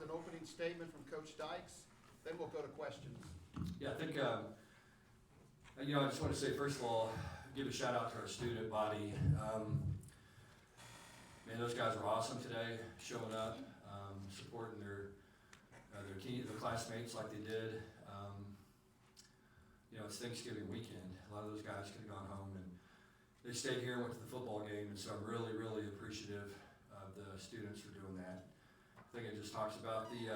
with an opening statement from Coach Dykes, then we'll go to questions. Yeah, I think, I just want to say, first of all, give a shout out to our student body. Man, those guys were awesome today, showing up, supporting their classmates like they did. It's Thanksgiving weekend. A lot of those guys could have gone home, and they stayed here and went to the football game, and so I'm really, really appreciative of the students for doing that. I think it just talks about the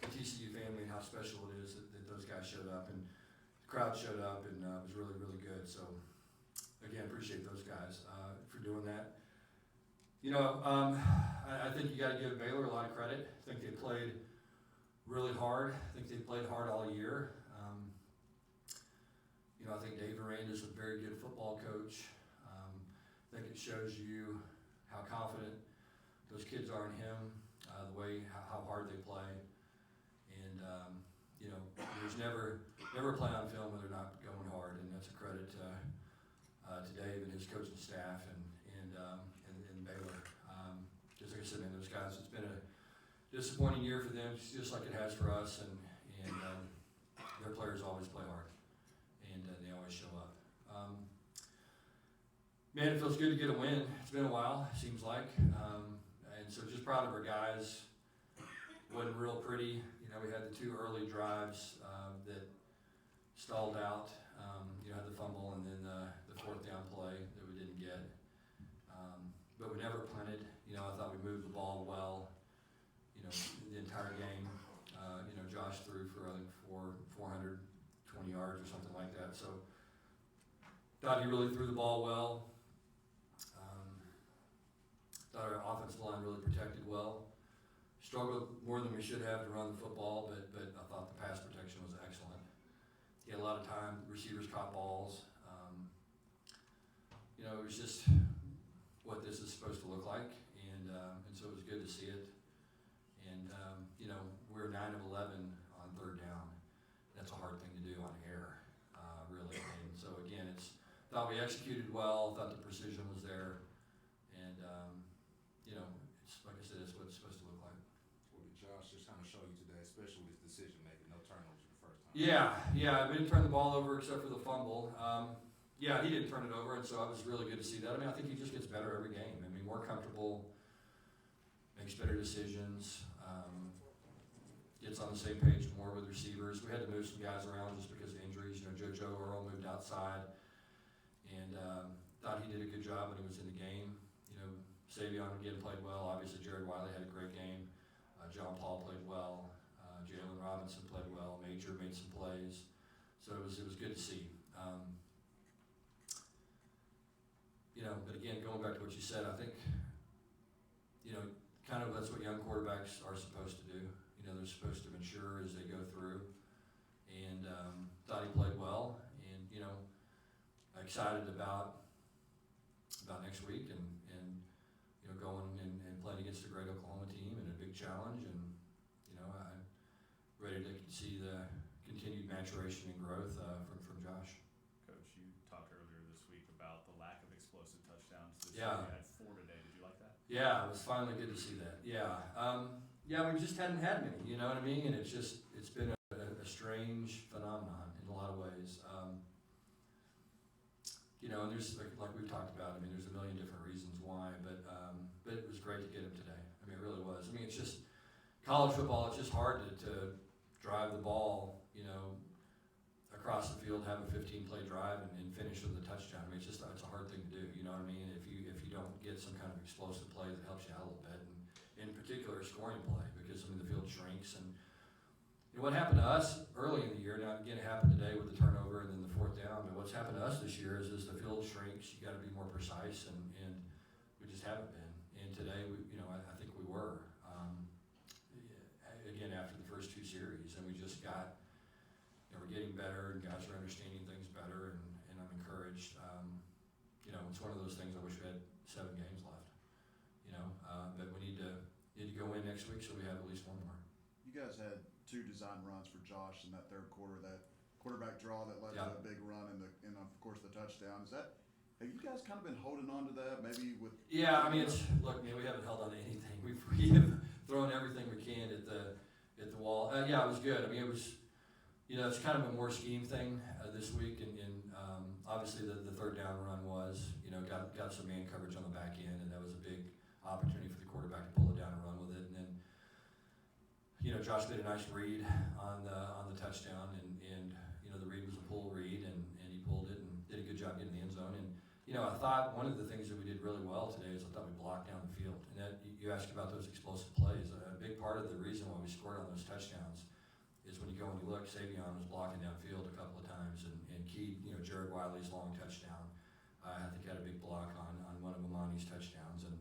TCU family and how special it is that those guys showed up, and the crowd showed up, and it was really, really good. So, again, appreciate those guys for doing that. I think you got to give Baylor a lot of credit. I think they played really hard. I think they played hard all year. I think Dave Aranda's a very good football coach. I think it shows you how confident those kids are in him, the way how hard they play, and there's never a play on film where they're not going hard, and that's a credit to Dave and his coaching staff and Baylor. Just like I said, man, those guys, it's been a disappointing year for them, just like it has for us, and their players always play hard, and they always show up. Man, it feels good to get a win. It's been a while, it seems like, and so just proud of our guys. Wasn't real pretty. We had the 2 early drives that stalled out. Had the fumble and then the 4th down play that we didn't get. But we never punted. I thought we moved the ball well, the entire game. Josh threw for, I think, 420 yards or something like that. So, thought he really threw the ball well. Thought our offensive line really protected well. Struggled more than we should have to run the football, but I thought the pass protection was excellent. He had a lot of time. Receivers caught balls. It was just what this is supposed to look like, and so it was good to see it. And we're 9 of 11 on 3rd down. That's a hard thing to do on air, really. And so again, thought we executed well. Thought the precision was there, and it's like I said, it's what it's supposed to look like. What did Josh just kind of show you today, especially with his decision making, no turnovers the first time? Yeah, we didn't turn the ball over except for the fumble. He didn't turn it over, and so it was really good to see that. I think he just gets better every game. More comfortable, makes better decisions, gets on the same page more with receivers. We had to move some guys around just because of injuries. Joe Earl moved outside, and thought he did a good job when he was in the game. Savion again played well. Obviously, Jared Wiley had a great game. John Paul played well. Jalen Robinson played well. Major made some plays. So it was good to see. But again, going back to what you said, I think, kind of that's what young quarterbacks are supposed to do. They're supposed to mature as they go through. And thought he played well. And, excited about next week and going and playing against a great Oklahoma team and a big challenge. And, I'm ready to see the continued maturation and growth from Josh. Coach, you talked earlier this week about the lack of explosive touchdowns this Yeah. year. You had 4 today. Did you like that? Yeah, it was finally good to see that. We just hadn't had many, you know what I mean? And it's been a strange phenomenon in a lot of ways. And there's, like we've talked about, there's a million different reasons why, but it was great to get him today. It really was. It's just, college football, it's just hard to drive the ball, across the field, have a 15-play drive, and finish with a touchdown. It's a hard thing to do, you know what I mean? If you don't get some kind of explosive play that helps you out a little bit, and in particular a scoring play, because the field shrinks. And what happened to us early in the year, now again it happened today with the turnover and then the 4th down, but what's happened to us this year is the field shrinks, you got to be more precise, and we just haven't been. And today, I think we were. Again, after the first 2 series, and we just got, we're getting better, and guys are understanding things better, and I'm encouraged. It's one of those things I wish we had 7 games left, but we need to go in next week so we have at least 1 more. You guys had 2 design runs for Josh in that 3rd quarter, that quarterback draw that led to a big run and of course the touchdown. Have you guys kind of been holding on to that maybe with? Yeah, look, man, we haven't held on to anything. We have throwing everything we can at the wall. Yeah, it was good. I mean, it was, it's kind of a more scheme thing this week, and obviously the third down run was, got some man coverage on the back end, and that was a big opportunity for the quarterback to pull it down and run with it. And then, Josh made a nice read on the touchdown, and the read was a pull read, and he pulled it and did a good job getting in the end zone. And I thought one of the things that we did really well today is I thought we blocked down the field. And that you asked about those explosive plays. A big part of the reason why we scored on those touchdowns is when you go and you look, Savion was blocking downfield a couple of times, and Key, Jared Wiley's long touchdown, I think had a big block on one of Amani's touchdowns. And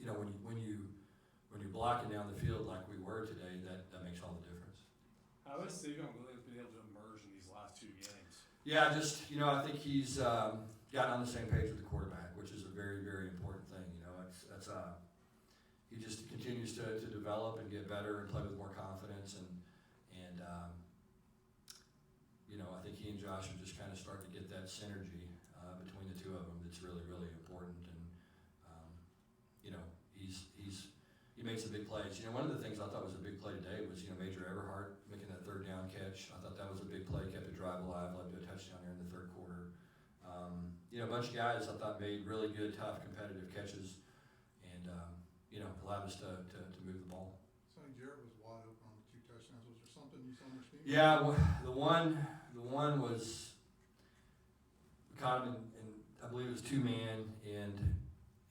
when you're blocking down the field like we were today, that makes all the difference. How has Savion really been able to emerge in these last 2 games? Yeah, just I think he's gotten on the same page with the quarterback, which is a very, very important thing. He just continues to develop and get better and play with more confidence, and I think he and Josh are just kind of starting to get that synergy between the two of them. That's really, really important, and he made some big plays. One of the things I thought was a big play today was Major Everhart making that third down catch. I thought that was a big play, kept the drive alive, led to a touchdown there in the third quarter. A bunch of guys I thought made really good, tough, competitive catches, and allowed us to move the ball. Sonny, Jarrett was wide open on the 2 touchdowns. Was there something you saw on your team? Yeah, the one was we caught him in I believe it was 2-man, and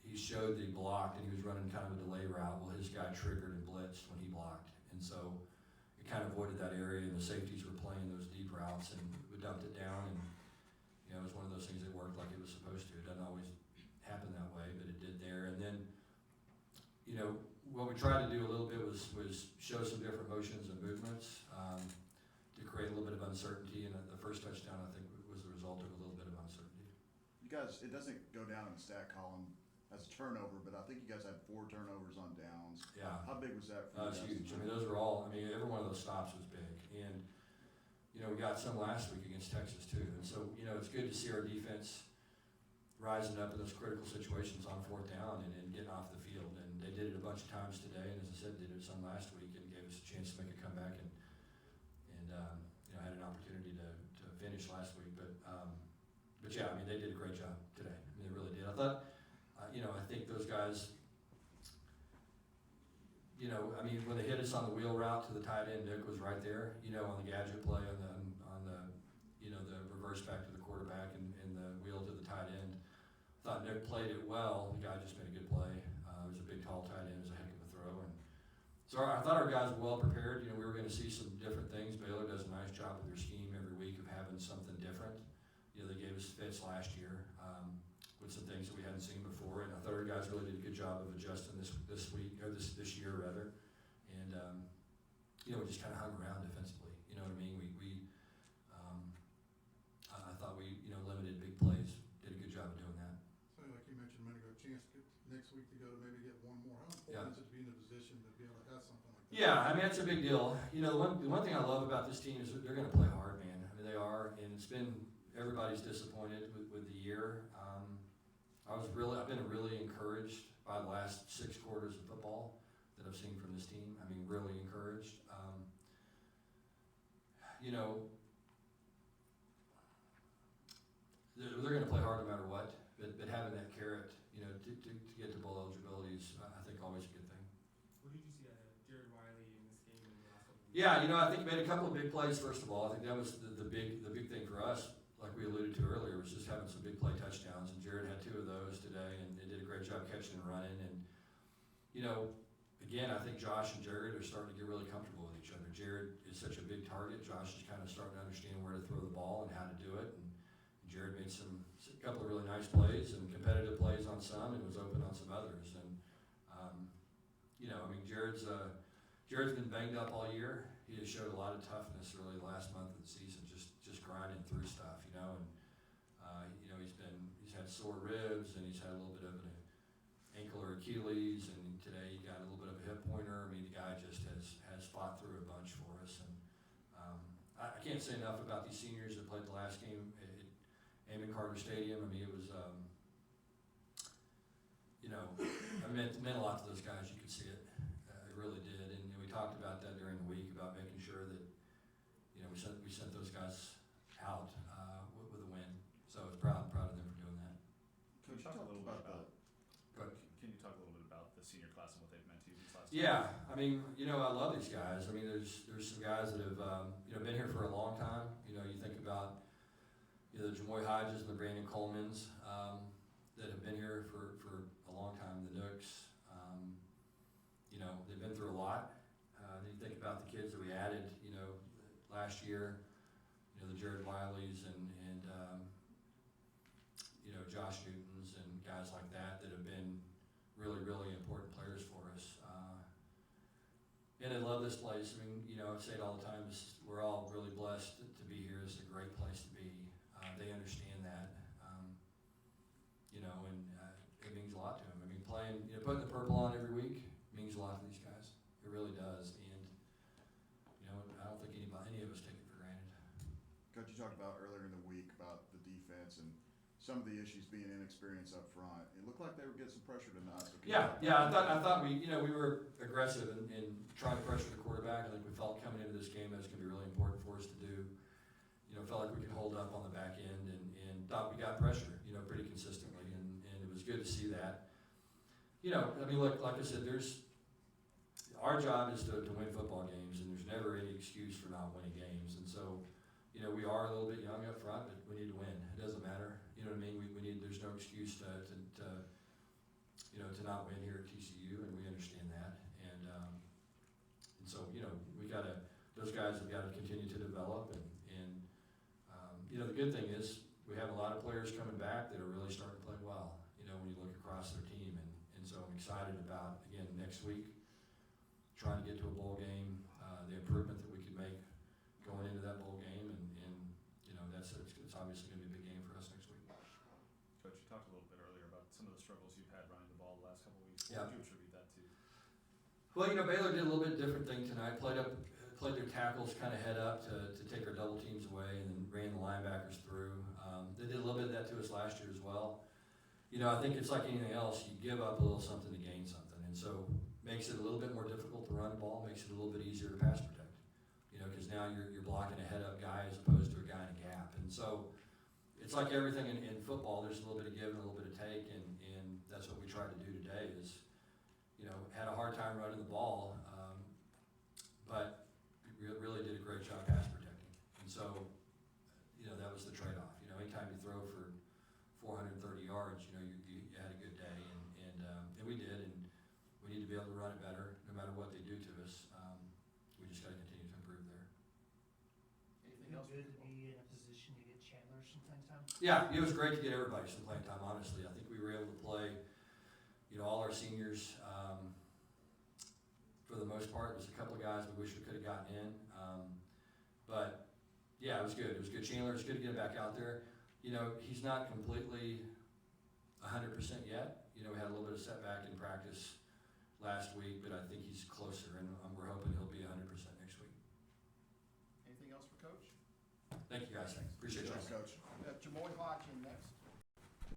he showed that he blocked, and he was running kind of a delay route. Well, his guy triggered and blitzed when he blocked, and so it kind of avoided that area, and the safeties were playing those deep routes, and we dumped it down, and it was one of those things that worked like it was supposed to. It doesn't always happen that way, but it did there. And then, what we tried to do a little bit was show some different motions and movements to create a little bit of uncertainty. And the first touchdown, I think, was the result of a little bit of uncertainty. You guys, it doesn't go down in the stat column as a turnover, but I think you guys had 4 turnovers on downs. Yeah. How big was that for you It's guys? huge. I mean, those were all. I mean, every one of those stops was big, and we got some last week against Texas too. And so it's good to see our defense rising up in those critical situations on 4th down and getting off the field. And they did it a bunch of times today, and as I said, did it some last week, and gave us a chance to make a comeback, and had an opportunity to finish last week. But yeah, I mean, they did a great job today. I mean, they really did. I thought, I think those guys, when they hit us on the wheel route to the tight end, Nick was right there, on the gadget play, on the the reverse back to the quarterback and the wheel to the tight end. Thought Nick played it well. The guy just made a good play. It was a big, tall tight end. It was a heck of a throw. And so I thought our guys were well prepared. We were going to see some different things. Baylor does a nice job with their scheme every week of having something different. They gave us fits last year with some things that we hadn't seen before, and I thought our guys really did a good job of adjusting this week, or this year rather. And we just kind of hung around defensively. You know what I mean? I thought we limited big plays. Did a good job of doing that. So like you mentioned a minute ago, chance to get next week to go to maybe get one more. How important is it to be in a position to be able to have something like that? Yeah, I mean, that's a big deal. The one thing I love about this team is that they're going to play hard, man. I mean, they are, and it's been everybody's disappointed with the year. I've been really encouraged by the last 6 quarters of football that I've seen from this team. I mean, really encouraged. They're going to play hard no matter what, but having that carrot, to get to bowl eligibility is, I think, always a good thing. What did you see out of Jared Wiley in this game in the last couple of weeks? Yeah, I think he made a couple of big plays. First of all, I think that was the big thing for us. Like we alluded to earlier, was just having some big play touchdowns, and Jared had 2 of those today, and they did a great job catching and running. And again, I think Josh and Jared are starting to get really comfortable with each other. Jared is such a big target. Josh is kind of starting to understand where to throw the ball and how to do it. And Jared made a couple of really nice plays and competitive plays on some, and was open on some others. And Jared's been banged up all year. He has showed a lot of toughness really the last month of the season, just grinding through stuff, and he's had sore ribs, and he's had a little bit of an ankle or Achilles, and today he got a little bit of a hip pointer. I mean, the guy just has fought through a bunch for us, and I can't say enough about these seniors that played the last game at Amon Carter Stadium. I mean, it was it meant a lot to those guys. You could see it. It really really did, and we talked about that during the week, about making sure that, you know, we sent those guys out, with a win. So I was proud of them for doing that. Can you talk a little bit about, Go ahead. can you talk a little bit about the senior class and what they've meant to you these last Yeah, I mean, you know, I love these guys. I mean, there's some guys that have, you know, been here for a long time. You know, you think about, you know, the Jamoy Hodges and the Brandon Colemans, that have been here for a long time, the Nooks. You know, they've been through a lot. Then you think about the kids that we added, you know, last year, you know, the Jared Wileys and you know, Josh Newtons and guys like that have been really, really important players for us. And I love this place. I mean, you know, I say it all the time, we're all really blessed to be here. It's a great place to be. They understand that, you know, and it means a lot to them. I mean, playing, you know, putting the purple on every week means a lot to these guys. It really does. And, you know, I don't think any of us take it for granted. Coach, you talked about earlier in the week about the defense and some of the issues being inexperienced up front. It looked like they were getting some pressure tonight. So Yeah. I thought we, you know, we were aggressive in trying to pressure the quarterback. I think we felt coming into this game that was going to be really important for us to do. You know, felt like we could hold up on the back end and thought we got pressure, you know, pretty consistently, and it was good to see that. You know, I mean, look, like I said, our job is to win football games, and there's never any excuse for not winning games. And so, you know, we are a little bit young up front, but we need to win. It doesn't matter. You know what I mean? We need. There's no excuse to you know, to not win here at TCU, and we understand that. And so, you know, those guys have got to continue to develop, and you know, the good thing is we have a lot of players coming back that are really starting to play well, you know, when you look across their team. And so I'm excited about, again, next week, trying to get to a bowl game, the improvement that we could make going into that bowl game, and you know, it's obviously going to be a big game for us next week. Coach, you talked a little bit earlier about some of the struggles you've had running the ball the last couple of weeks. Yeah. What would you attribute that to? Well, you know, Baylor did a little bit different thing tonight. Played their tackles kind of head up to take our double teams away, and then ran the linebackers through. They did a little bit of that to us last year as well. You know, I think it's like anything else. You give up a little something to gain something, and so makes it a little bit more difficult to run the ball. Makes it a little bit easier to pass protect. You know, because now you're blocking a head up guy as opposed to a guy in a gap, and so it's like everything in football. There's a little bit of give and a little bit of take, and that's what we tried to do today. Is, you know, had a hard time running the ball, but really did a great job pass protecting. And so, you know, that was the trade-off. You know, anytime you throw for 430 yards, you know, you had a good day, and we did, and we need to be able to run it better no matter what they do to us. We just got to continue to improve there. Anything else? Good to be in a position to get Chandler some playing time. Yeah, it was great to get everybody some playing time, honestly. I think we were able to play, you know, all our seniors. For the most part, there's a couple of guys we wish we could have gotten in. But, yeah, it was good. It was good. Chandler, it's good to get him back out there. You know, he's not completely 100% yet. You know, we had a little bit of setback in practice last week, but I think he's closer, and we're hoping he'll be 100% next week. Anything else for Coach? Thank you, guys. Appreciate you. Thanks, Coach. Jamoy Hodgkin next.